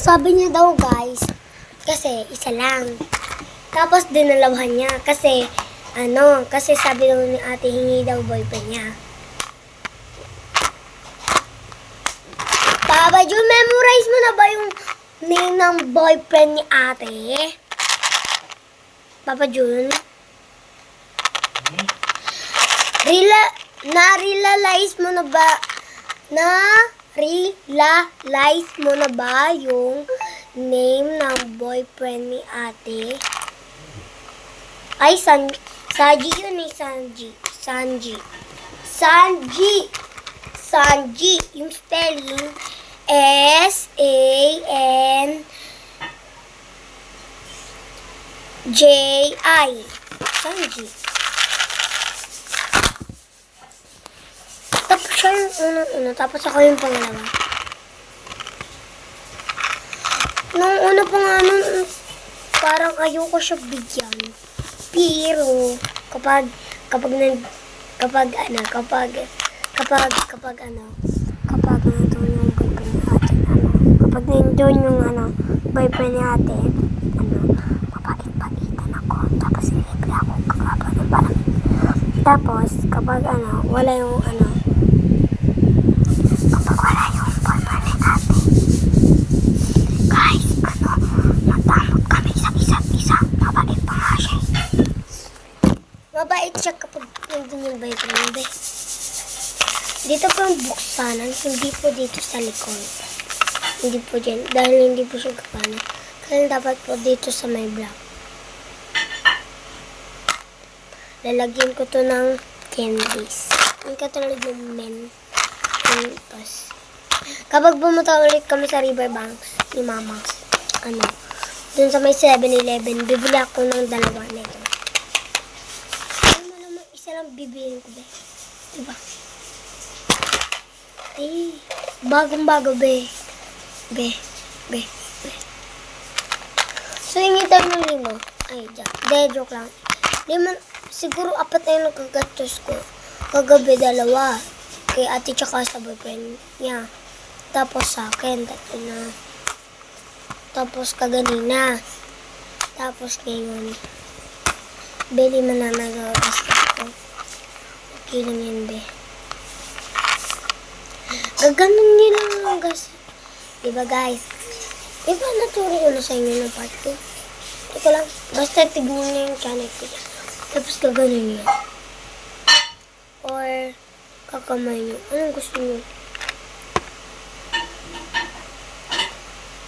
Sabi niya daw guys, kasi isa lang. Tapos dinalawahan niya kasi kasi sabi daw ni ate hingi daw boyfriend niya. Papa Jun, memorize mo na ba yung name ng boyfriend ni ate? Papa Jun? Na-realize mo na ba yung name ng boyfriend ni ate? Ay, Sanji yun eh, Sanji. Yung spelling, S-A-N-J-I. Sanji. Tapos siya yung unang-una, tapos ako yung pangalawa. Nung una pa nga nun, parang ayoko siya bigyan. Pero, kapag nandun yung boyfriend ni ate, mapait-paitan ako, tapos libre ako kakapan ng parang. Tapos, kapag wala yung boyfriend ni ate, guys, natamot kami sa isa't isa, mabait pa nga siya. Mabait siya kapag nandun yung boyfriend, be. Dito po yung buksanan, hindi po dito sa likod. Hindi po dyan, dahil hindi po siya kapana. Kaya dapat po dito sa may block. Lalagyan ko to ng candies. Yung katulad ng Mentos. Kapag bumunta ulit kami sa Riverbanks, ni Mama, dun sa may 7-Eleven, bibili ako ng dalawa nito. Naman, isa lang bibiliin ko, be. Diba? Eh, bagong-bago, be. Be. So, hingi tayo ng limo. Ay, joke lang. Siguro 4 na yung nagkagastos ko. Kagabi 2. Kay ate tsaka sa boyfriend niya. Tapos sa akin, 3 na. Tapos kaganina. Tapos ngayon. Bili man na nagagastos ko. Okay lang yun, be. Gaganon nila ang gas. Diba guys? Diba naturo ko na sa inyo ng part 2? Ito lang. Basta tignan niyo yung channel ko. Tapos gaganon niyo. Or kakamay niyo. Anong gusto niyo?